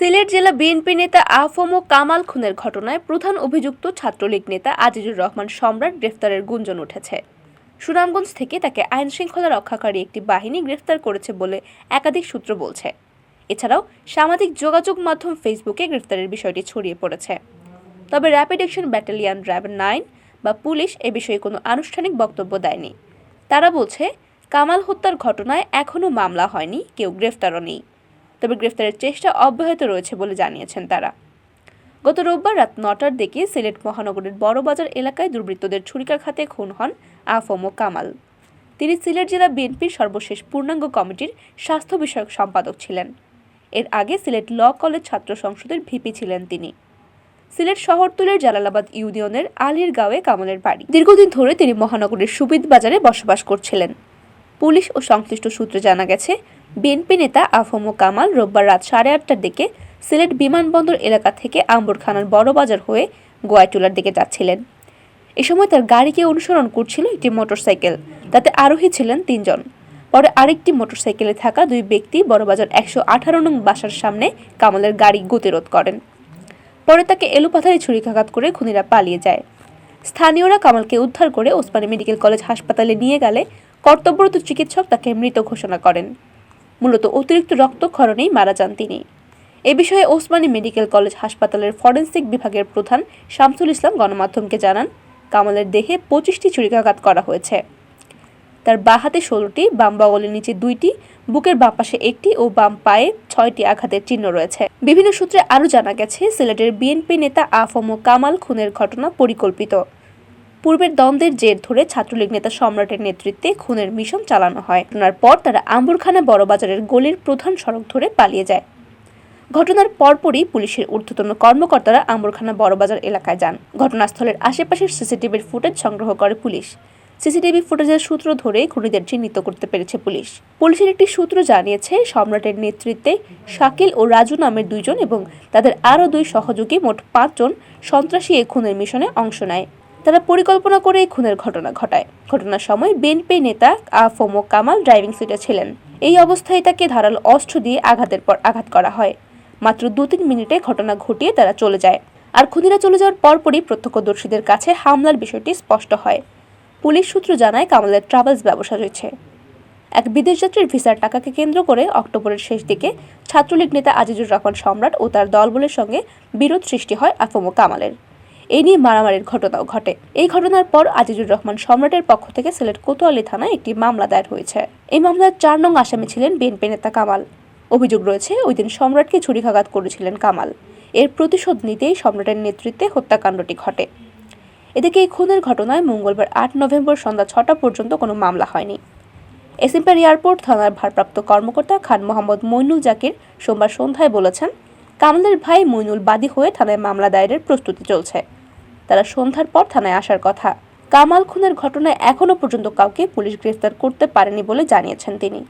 সিলেট জেলা বিএনপি নেতা আফম কামাল খুনের ঘটনায় প্রধান অভিযুক্ত ছাত্রলীগ নেতা আজিজুর রহমান সম্রাট গ্রেফতারের গুঞ্জন উঠেছে। সুনামগঞ্জ থেকে তাকে আইনশৃঙ্খলা রক্ষাকারী একটি বাহিনী গ্রেফতার করেছে বলে একাধিক সূত্র বলছে। এছাড়াও সামাজিক যোগাযোগ মাধ্যম ফেসবুকে গ্রেফতারের বিষয়টি ছড়িয়ে পড়েছে। তবে র্যাপিড অ্যাকশন ব্যাটালিয়ন র্যাব 9 বা পুলিশ এ বিষয়ে কোনো আনুষ্ঠানিক বক্তব্য দেয়নি। তারা বলছে, কামাল হত্যার ঘটনায় এখনও মামলা হয়নি, কেউ গ্রেফতারও নেই। তবে গ্রেফতারের চেষ্টা অব্যাহত রয়েছে বলে জানিয়েছেন তারা। গত রোববার রাত 9টার দিকে সিলেট মহানগরের বড়বাজার এলাকায় দুর্বৃত্তদের ছুরিকাঘাতে খুন হন আফম কামাল। তিনি সিলেট জেলা বিএনপির সর্বশেষ পূর্ণাঙ্গ কমিটির স্বাস্থ্য বিষয়ক সম্পাদক ছিলেন। এর আগে সিলেট ল কলেজ ছাত্র সংসদের ভিপি ছিলেন তিনি। সিলেট শহরতলির জালালাবাদ ইউনিয়নের আলীর গাঁওয়ে কামালের বাড়ি। দীর্ঘদিন ধরে তিনি মহানগরের সুবিদ বাজারে বসবাস করছিলেন। পুলিশ ও সংশ্লিষ্ট সূত্রে জানা গেছে, বিএনপি নেতা আফম কামাল রোববার রাত 8:30টার দিকে সিলেট বিমানবন্দর এলাকা থেকে আম্বরখানার বড়বাজার হয়ে গোয়াইটুলার দিকে যাচ্ছিলেন। এ সময় তার গাড়িকে অনুসরণ করছিল একটি মোটরসাইকেল, তাতে আরোহী ছিলেন 3 জন। পরে আরেকটি মোটরসাইকেলে থাকা 2 ব্যক্তি বড়বাজার 118 নং বাসার সামনে কামালের গাড়ি গতিরোধ করেন। পরে তাকে এলোপাথারি ছুরিকাঘাত করে খুনিরা পালিয়ে যায়। স্থানীয়রা কামালকে উদ্ধার করে ওসমানী মেডিকেল কলেজ হাসপাতালে নিয়ে গেলে কর্তব্যরত চিকিৎসক তাকে মৃত ঘোষণা করেন। মূলত অতিরিক্ত রক্তক্ষরণেই মারা যান তিনি। এ বিষয়ে ওসমানী মেডিকেল কলেজ হাসপাতালের ফরেনসিক বিভাগের প্রধান শামসুল ইসলাম গণমাধ্যমকে জানান, কামালের দেহে 25টি ছুরিকাঘাত করা হয়েছে। তার বাঁ হাতে 16টি, বাম বগলের নিচে 2টি, বুকের বাম পাশে 1টি ও বাম পায়ে 6টি আঘাতের চিহ্ন রয়েছে। বিভিন্ন সূত্রে আরও জানা গেছে, সিলেটের বিএনপি নেতা আফম কামাল খুনের ঘটনা পরিকল্পিত। পূর্বের দ্বন্দ্বের জের ধরে ছাত্রলীগ নেতা সম্রাটের নেতৃত্বে খুনের মিশন চালানো হয়। ঘটনার পর তারা আম্বরখানা বড়বাজারের গলির প্রধান সড়ক ধরে পালিয়ে যায়। ঘটনার পরপরই পুলিশের ঊর্ধ্বতন কর্মকর্তারা আম্বরখানা বড়বাজার এলাকায় যান। ঘটনাস্থলের আশেপাশের সিসিটিভির ফুটেজ সংগ্রহ করে পুলিশ। সিসিটিভি ফুটেজের সূত্র ধরে খুনিদের চিহ্নিত করতে পেরেছে পুলিশ। পুলিশের একটি সূত্র জানিয়েছে, সম্রাটের নেতৃত্বে শাকিল ও রাজু নামের 2 জন এবং তাদের আরও 2 সহযোগী মোট 5 জন সন্ত্রাসী এই খুনের মিশনে অংশ নেয়। তারা পরিকল্পনা করে এই খুনের ঘটনা ঘটায়। ঘটনার সময় বিএনপি নেতা আফম কামাল ড্রাইভিং সিটে ছিলেন। এই অবস্থায় তাকে ধারালো অস্ত্র দিয়ে আঘাতের পর আঘাত করা হয়। মাত্র 2-3 মিনিটে ঘটনা ঘটিয়ে তারা চলে যায়। আর খুনিরা চলে যাওয়ার পরপরই প্রত্যক্ষদর্শীদের কাছে হামলার বিষয়টি স্পষ্ট হয়। পুলিশ সূত্র জানায়, কামালের ট্রাভেলস ব্যবসা রয়েছে। এক বিদেশযাত্রীর ভিসার টাকাকে কেন্দ্র করে অক্টোবরের শেষ দিকে ছাত্রলীগ নেতা আজিজুর রহমান সম্রাট ও তার দলবলের সঙ্গে বিরোধ সৃষ্টি হয় আফম কামালের। এই নিয়ে মারামারির ঘটনাও ঘটে। এই ঘটনার পর আজিজুর রহমান সম্রাটের পক্ষ থেকে সিলেট কোতোয়ালি থানায় একটি মামলা দায়ের হয়েছে। এই মামলার 4 নং আসামি ছিলেন বিএনপি নেতা কামাল। অভিযোগ রয়েছে, ওই দিন সম্রাটকে ছুরিকাঘাত করেছিলেন কামাল। এর প্রতিশোধ নিতেই সম্রাটের নেতৃত্বে হত্যাকাণ্ডটি ঘটে। এদিকে এই খুনের ঘটনায় মঙ্গলবার 8 নভেম্বর সন্ধ্যা 6টা পর্যন্ত কোনো মামলা হয়নি। এসএমপি এয়ারপোর্ট থানার ভারপ্রাপ্ত কর্মকর্তা খান মোহাম্মদ মইনুল জাকির সোমবার সন্ধ্যায় বলেছেন, কামালের ভাই মইনুল বাদী হয়ে থানায় মামলা দায়েরের প্রস্তুতি চলছে। তারা সন্ধ্যার পর থানায় আসার কথা। কামাল খুনের ঘটনায় এখনও পর্যন্ত কাউকে পুলিশ গ্রেফতার করতে পারেনি বলে জানিয়েছেন তিনি।